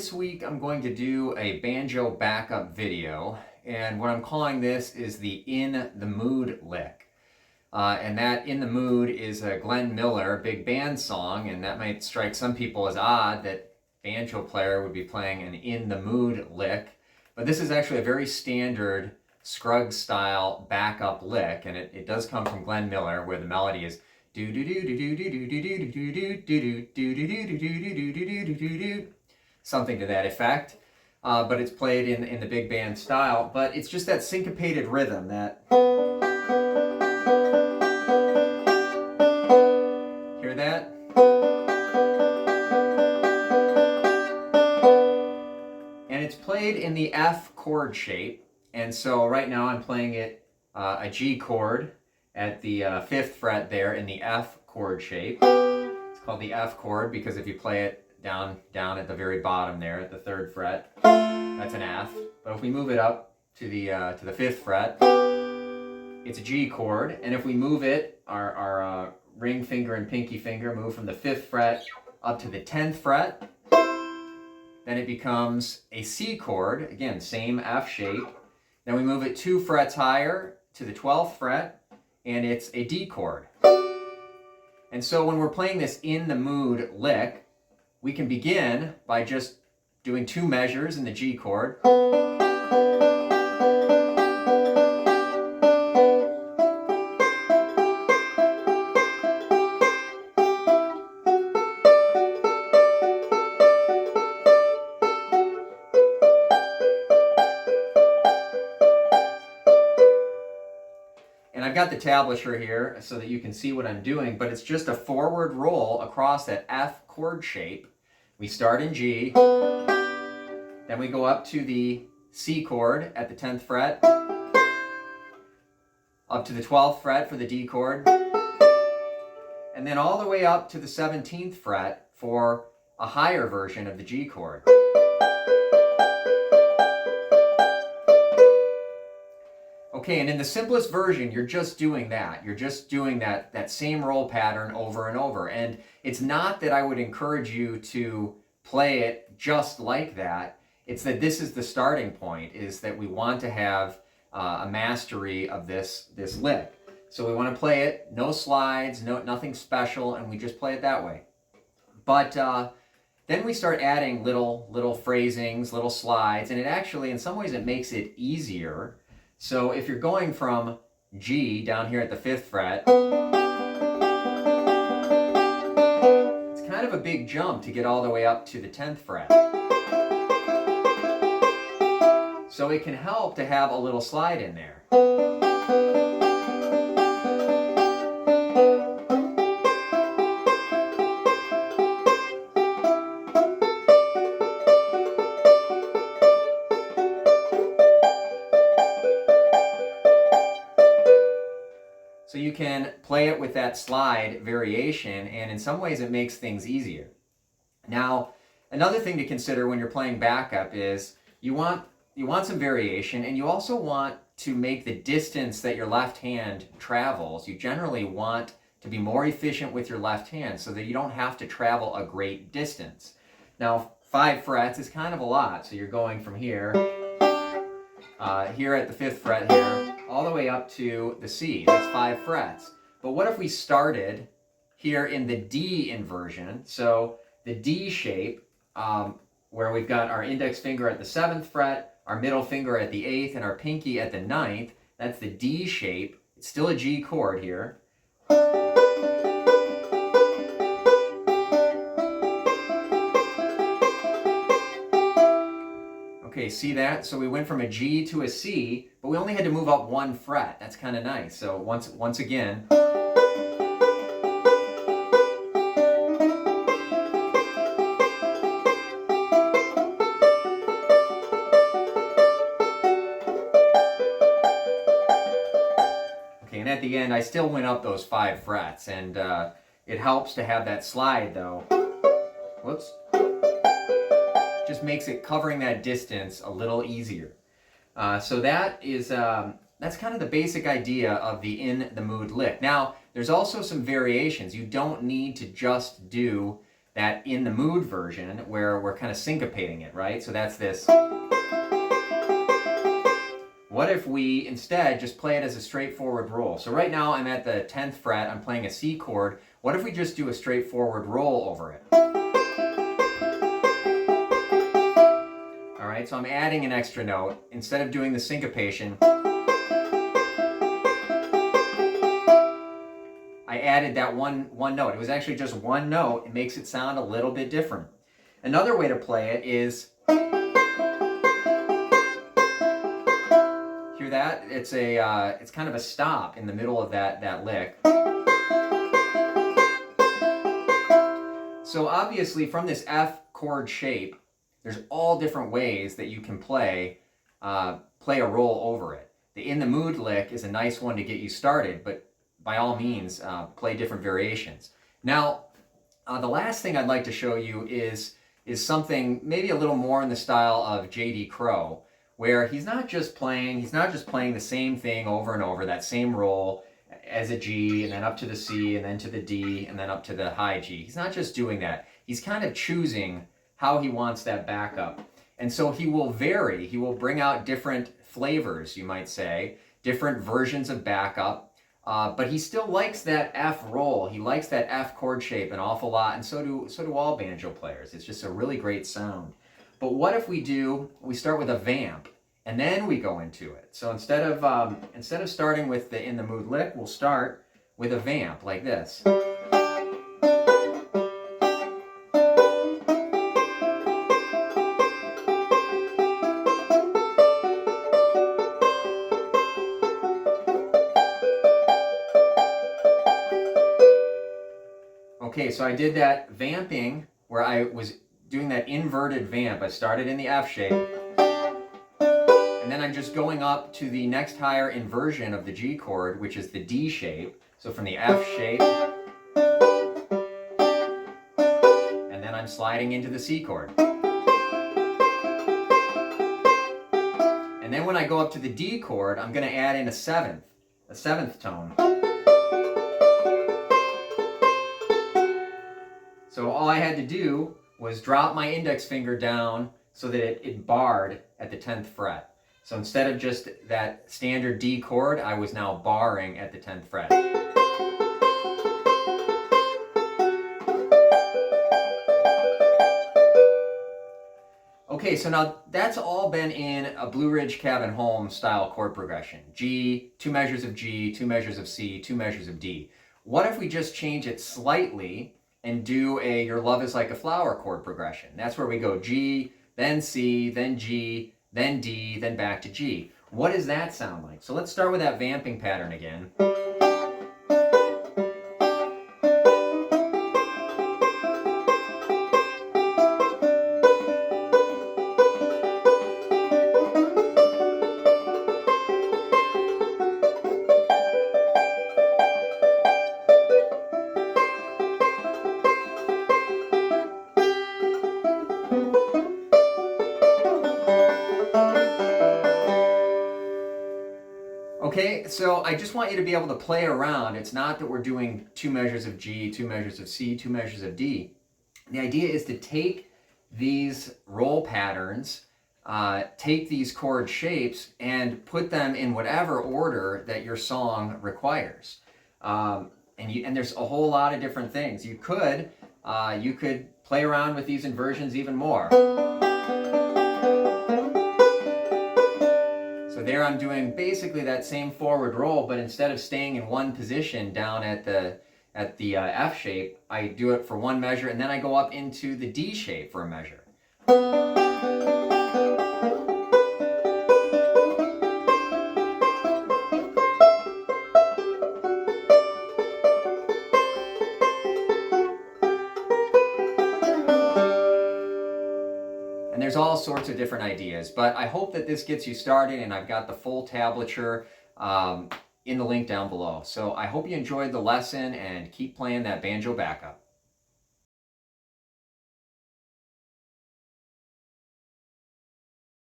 This week I'm going to do a banjo backup video, and what I'm calling this is the In the Mood lick. And that In the Mood is a Glenn Miller big band song, and that might strike some people as odd that a banjo player would be playing an In the Mood lick. But this is actually a very standard Scruggs style backup lick, and it does come from Glenn Miller, where the melody is do do do do do do do do do do do do do do do do do do, something to that effect. But it's played in the big band style. But it's just that syncopated rhythm that. Hear that? And it's played in the F chord shape. And so right now I'm playing it a G chord at the 5th fret there in the F chord shape. It's called the F chord because if you play it down at the very bottom there at the 3rd fret, that's an F. But if we move it up to the 5th fret, it's a G chord. And if we move it, our ring finger and pinky finger move from the 5th fret up to the 10th fret, then it becomes a C chord. Again, same F shape. Then we move it 2 frets higher to the 12th fret, and it's a D chord. And so when we're playing this In the Mood lick, we can begin by just doing 2 measures in the G chord. And I've got the tablature here so that you can see what I'm doing, but it's just a forward roll across that F chord shape. We start in G, then we go up to the C chord at the 10th fret, up to the 12th fret for the D chord, and then all the way up to the 17th fret for a higher version of the G chord. Okay, and in the simplest version, you're just doing that. You're just doing that same roll pattern over and over. And it's not that I would encourage you to play it just like that. It's that this is the starting point, is that we want to have a mastery of this lick. So we want to play it, no slides, nothing special, and we just play it that way. But then we start adding little phrasings, little slides, and it actually, in some ways, it makes it easier. So if you're going from G down here at the 5th fret, it's kind of a big jump to get all the way up to the 10th fret. So it can help to have a little slide in there. So you can play it with that slide variation, and in some ways it makes things easier. Now, another thing to consider when you're playing backup is you want some variation, and you also want to make the distance that your left hand travels. You generally want to be more efficient with your left hand so that you don't have to travel a great distance. Now, 5 frets is kind of a lot, so you're going from here, here at the 5th fret here, all the way up to the C. That's 5 frets. But what if we started here in the D inversion? So the D shape, where we've got our index finger at the 7th fret, our middle finger at the 8th, and our pinky at the 9th. That's the D shape. It's still a G chord here. Okay, see that? So we went from a G to a C, but we only had to move up 1 fret. That's kind of nice. So once again. Okay, and at the end, I still went up those 5 frets, and it helps to have that slide, though. Whoops. Just makes it covering that distance a little easier. So that's kind of the basic idea of the In the Mood lick. Now, there's also some variations. You don't need to just do that in the mood version where we're kind of syncopating it, right? So that's this. What if we instead just play it as a straightforward roll? So right now I'm at the 10th fret, I'm playing a C chord. What if we just do a straightforward roll over it? All right, so I'm adding an extra note. Instead of doing the syncopation, I added that one note. It was actually just one note. It makes it sound a little bit different. Another way to play it is, hear that? It's kind of a stop in the middle of that lick. So obviously from this F chord shape, there's all different ways that you can play a roll over it. The In the Mood lick is a nice one to get you started, but by all means, play different variations. Now, the last thing I'd like to show you is something maybe a little more in the style of J.D. Crowe, where he's not just playing the same thing over and over, that same roll as a G, and then up to the C, and then to the D, and then up to the high G. He's not just doing that. He's kind of choosing how he wants that backup. And so he will vary. He will bring out different flavors, you might say, different versions of backup. But he still likes that F roll. He likes that F chord shape an awful lot, and so do all banjo players. It's just a really great sound. But what if we start with a vamp, and then we go into it? So instead of starting with the In the Mood lick, we'll start with a vamp like this. Okay, so I did that vamping where I was doing that inverted vamp. I started in the F shape, and then I'm just going up to the next higher inversion of the G chord, which is the D shape. So from the F shape, and then I'm sliding into the C chord. And then when I go up to the D chord, I'm going to add in a seventh tone. So all I had to do was drop my index finger down so that it barred at the 10th fret. So instead of just that standard D chord, I was now barring at the 10th fret. Okay, so now that's all been in a Blue Ridge Cabin Home style chord progression. G, 2 measures of G, 2 measures of C, 2 measures of D. What if we just change it slightly and do a Your Love Is Like a Flower chord progression? That's where we go G, then C, then G, then D, then back to G. What does that sound like? So let's start with that vamping pattern again. Okay, so I just want you to be able to play around. It's not that we're doing 2 measures of G, 2 measures of C, 2 measures of D. The idea is to take these roll patterns, take these chord shapes, and put them in whatever order that your song requires. And there's a whole lot of different things. You could play around with these inversions even more. So there I'm doing basically that same forward roll, but instead of staying in one position down at the F shape, I do it for one measure, and then I go up into the D shape for a measure. And there's all sorts of different ideas, but I hope that this gets you started, and I've got the full tablature in the link down below. So I hope you enjoyed the lesson and keep playing that banjo backup.